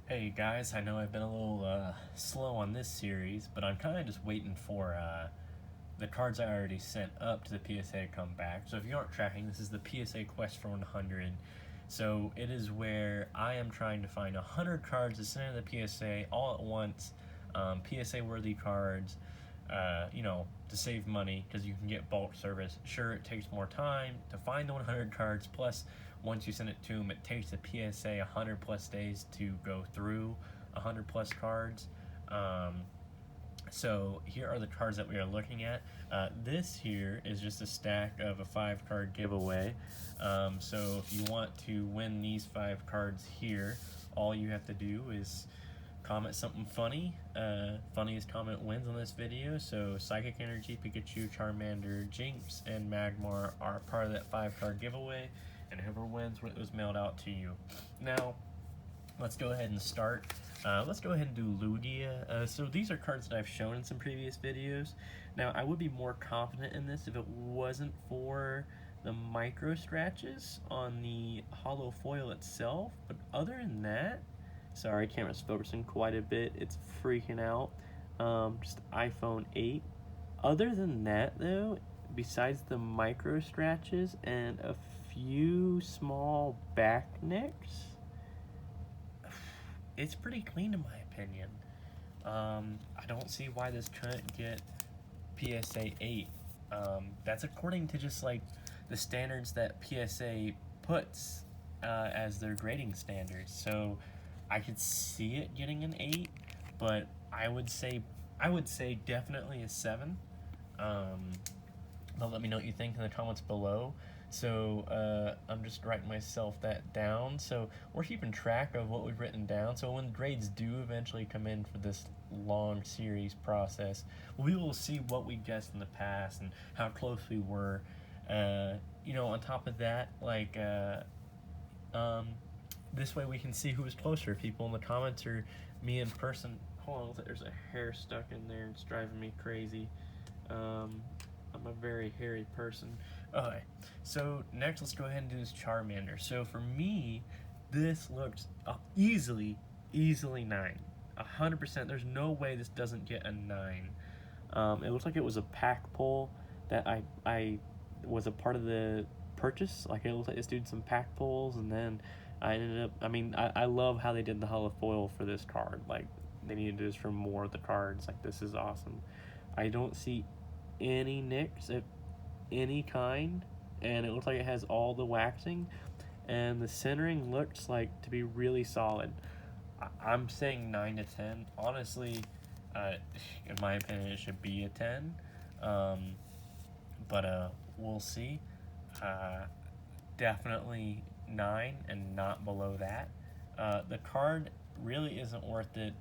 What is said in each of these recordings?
Hey guys, I know I've been a little slow on this series, but I'm kind of just waiting for the cards I already sent up to the PSA to come back. So if you aren't tracking, this is the PSA Quest for 100. So it is where I am trying to find 100 cards to send to the PSA all at once, PSA worthy cards, to save money because you can get bulk service. Sure, it takes more time to find the 100 cards, plus once you send it to them, it takes the PSA 100 plus days to go through 100 plus cards. So here are the cards that we are looking at. This here is just a stack of a 5-card giveaway. So if you want to win these 5 cards here, all you have to do is comment something funny. Funniest comment wins on this video. So Psychic Energy, Pikachu, Charmander, Jinx, and Magmar are part of that 5-card giveaway, and whoever wins when it was mailed out to you. Now, let's go ahead and start. Let's go ahead and do Lugia. So these are cards that I've shown in some previous videos. Now, I would be more confident in this if it wasn't for the micro scratches on the hollow foil itself, but other than that, sorry, camera's focusing quite a bit. It's freaking out. Just iPhone 8. Other than that, though, besides the micro scratches and a few small back nicks, it's pretty clean in my opinion. I don't see why this couldn't get PSA 8. That's according to just like the standards that PSA puts as their grading standards. So I could see it getting an 8, but I would say definitely a 7. But let me know what you think in the comments below. So I'm just writing myself that down. So we're keeping track of what we've written down. So when grades do eventually come in for this long series process, we will see what we guessed in the past and how close we were. On top of that, this way we can see who is closer, people in the comments or me in person. Hold on, there's a hair stuck in there. It's driving me crazy. I'm a very hairy person. Okay, so next let's go ahead and do this Charmander. So for me, this looks easily 9. 100%. There's no way this doesn't get a 9. It looks like it was a pack pull that I was a part of the purchase. Like, it looks like this dude some pack pulls, and then I ended up, I love how they did the hollow foil for this card. Like, they needed this for more of the cards. Like, this is awesome. I don't see any nicks of any kind, and it looks like it has all the waxing, and the centering looks like to be really solid. I'm saying 9 to 10. Honestly, in my opinion, it should be a 10. But we'll see. Definitely 9 and not below that. The card really isn't worth it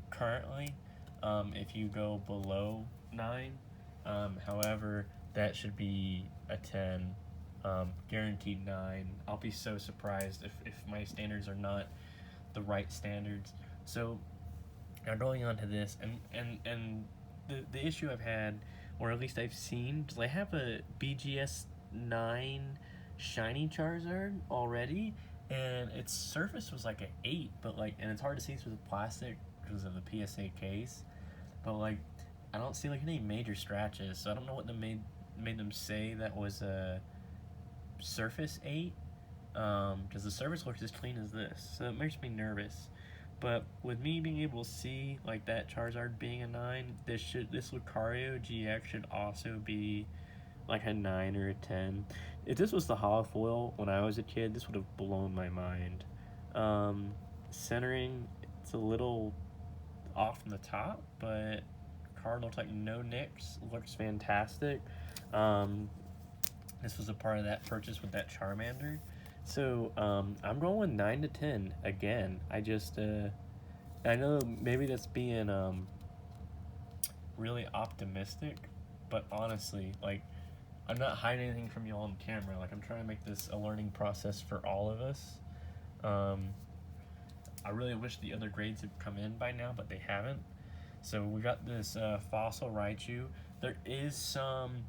currently if you go below 9. However, that should be a 10. Guaranteed 9. I'll be so surprised if my standards are not the right standards. So now going on to this, and the issue I've had, or at least I've seen, is I have a BGS 9 shiny Charizard already, and its surface was like an 8, but and it's hard to see through the plastic because of the PSA case, but I don't see any major scratches, so I don't know what made them say that was a surface 8, because the surface looks as clean as this, so it makes me nervous. But with me being able to see that Charizard being a 9, this Lucario GX should also be a 9 or a 10. If this was the hollow foil when I was a kid, this would have blown my mind. Centering, it's a little off from the top, but card looks like no nicks, looks fantastic. This was a part of that purchase with that Charmander. So I'm going with 9 to 10 again. I know maybe that's being really optimistic, but honestly, I'm not hiding anything from you all on camera. I'm trying to make this a learning process for all of us. I really wish the other grades had come in by now, but they haven't. So we got this Fossil Raichu. There is some,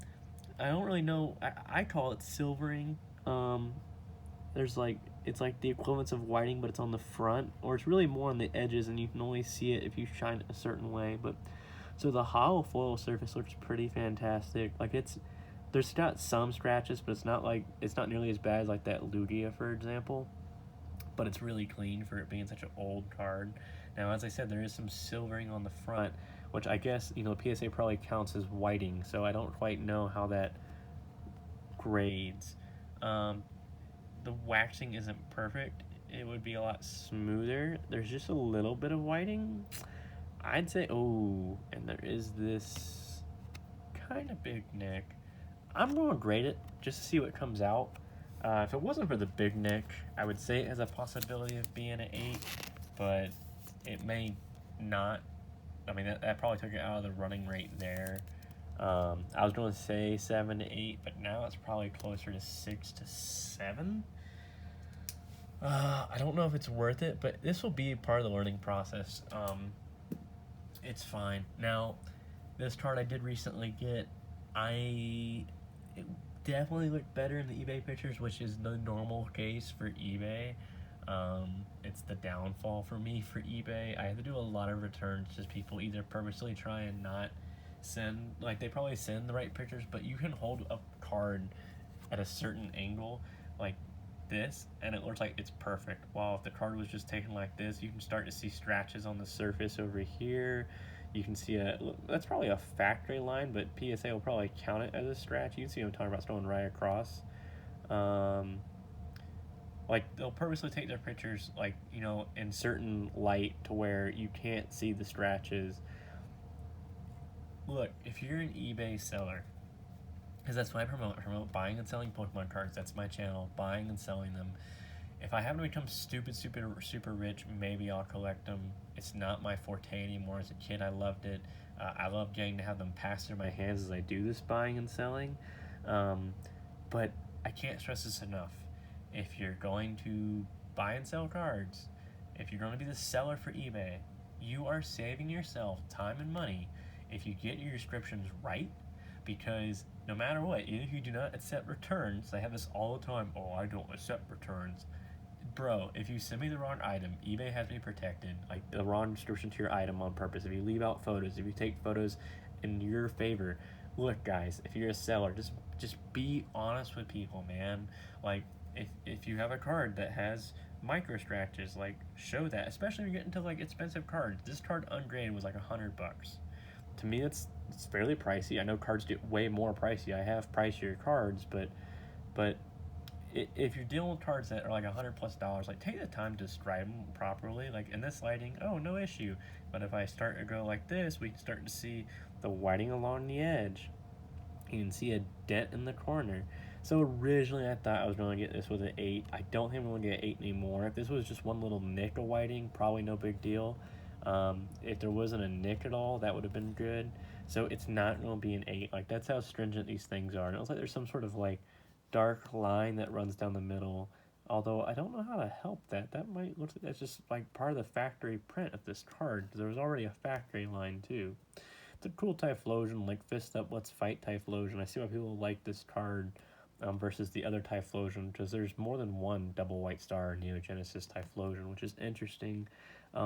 I don't really know, I call it silvering. There's it's like the equivalence of whiting, but it's on the front, or it's really more on the edges, and you can only see it if you shine it a certain way. But so the hollow foil surface looks pretty fantastic. Like there's got some scratches, but it's not nearly as bad as like that Lugia, for example. But it's really clean for it being such an old card. Now, as I said, there is some silvering on the front, which I guess, PSA probably counts as whiting, so I don't quite know how that grades. The waxing isn't perfect. It would be a lot smoother. There's just a little bit of whiting. I'd say, oh, and there is this kind of big nick. I'm going to grade it just to see what comes out. If it wasn't for the big nick, I would say it has a possibility of being an 8, but it may not. I mean, that probably took it out of the running rate there. I was going to say 7 to 8, but now it's probably closer to 6 to 7. I don't know if it's worth it, but this will be part of the learning process. It's fine. Now, this card I did recently get, it definitely looked better in the eBay pictures, which is the normal case for eBay. It's the downfall for me for eBay. I have to do a lot of returns, just people either purposely try and not send, like they probably send the right pictures, but you can hold a card at a certain angle, like this, and it looks like it's perfect. While if the card was just taken like this, you can start to see scratches on the surface over here. You can see that's probably a factory line, but PSA will probably count it as a scratch. You can see what I'm talking about, it's going right across. Like they'll purposely take their pictures like, in certain light to where you can't see the scratches. Look, if you're an eBay seller, because that's what I promote buying and selling Pokemon cards. That's my channel, buying and selling them. If I happen to become super rich, maybe I'll collect them. It's not my forte anymore. As a kid, I loved it. I love getting to have them pass through my hands as I do this buying and selling. But I can't stress this enough. If you're going to buy and sell cards, if you're going to be the seller for eBay, you are saving yourself time and money if you get your descriptions right, because no matter what, even if you do not accept returns, they have this all the time, oh, I don't accept returns. Bro, if you send me the wrong item, eBay has me protected, like the wrong description to your item on purpose. If you leave out photos, if you take photos in your favor, look guys, if you're a seller, just be honest with people, man. Like, if you have a card that has micro scratches, like show that, especially when you get into like expensive cards. This card ungraded was like $100. To me, it's fairly pricey. I know cards get way more pricey. I have pricier cards, but if you're dealing with cards that are like $100+, like take the time to describe them properly. Like in this lighting, oh, no issue. But if I start to go like this, we can start to see the whiting along the edge. You can see a dent in the corner. So originally I thought I was going to get this with an 8. I don't think I'm going to get an 8 anymore. If this was just one little nick of whiting, probably no big deal. If there wasn't a nick at all, that would have been good. So it's not going to be an 8. Like, that's how stringent these things are. And it looks like there's some sort of like dark line that runs down the middle. Although I don't know how to help that. That might look like that's just like part of the factory print of this card. There was already a factory line too. It's a cool Typhlosion, like Fist Up, Let's Fight Typhlosion. I see why people like this card versus the other Typhlosion, because there's more than one double white star Neogenesis Typhlosion, which is interesting.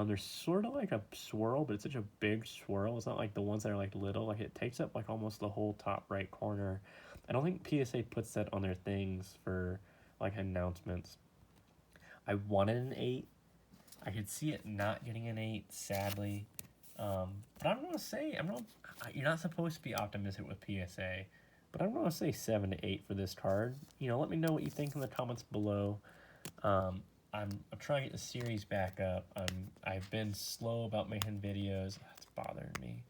There's sort of like a swirl, but it's such a big swirl. It's not like the ones that are like little. Like it takes up like almost the whole top right corner. I don't think PSA puts that on their things for like announcements. I wanted an 8. I could see it not getting an 8, sadly. But I'm going to say, you're not supposed to be optimistic with PSA, but I'm going to say 7 to 8 for this card. Let me know what you think in the comments below. I'm trying to get the series back up. I've been slow about making videos. That's bothering me.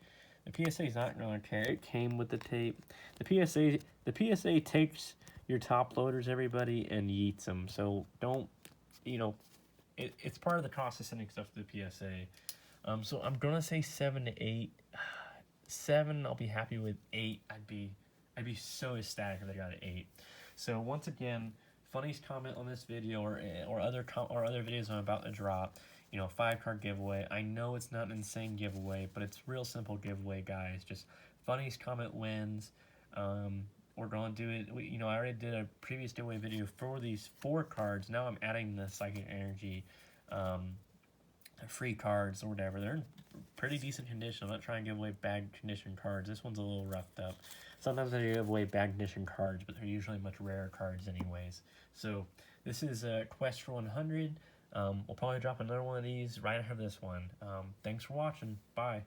The PSA is not going to care. It came with the tape. The PSA takes your top loaders, everybody, and yeets them. So don't, it's part of the cost of sending stuff to the PSA. So I'm gonna say 7 to 8. 7, I'll be happy with. 8, I'd be so ecstatic if I got an 8. So once again, funniest comment on this video or other videos I'm about to drop. 5-card giveaway. I know it's not an insane giveaway, but it's real simple giveaway, guys. Just funniest comment wins. we're going to do it. I already did a previous giveaway video for these 4 cards. Now I'm adding the Psychic Energy free cards or whatever. They're in pretty decent condition. I'm not trying to give away bad condition cards. This one's a little roughed up. Sometimes I give away bad condition cards, but they're usually much rarer cards anyways. So this is Quest for 100. We'll probably drop another one of these right after this one. Thanks for watching. Bye.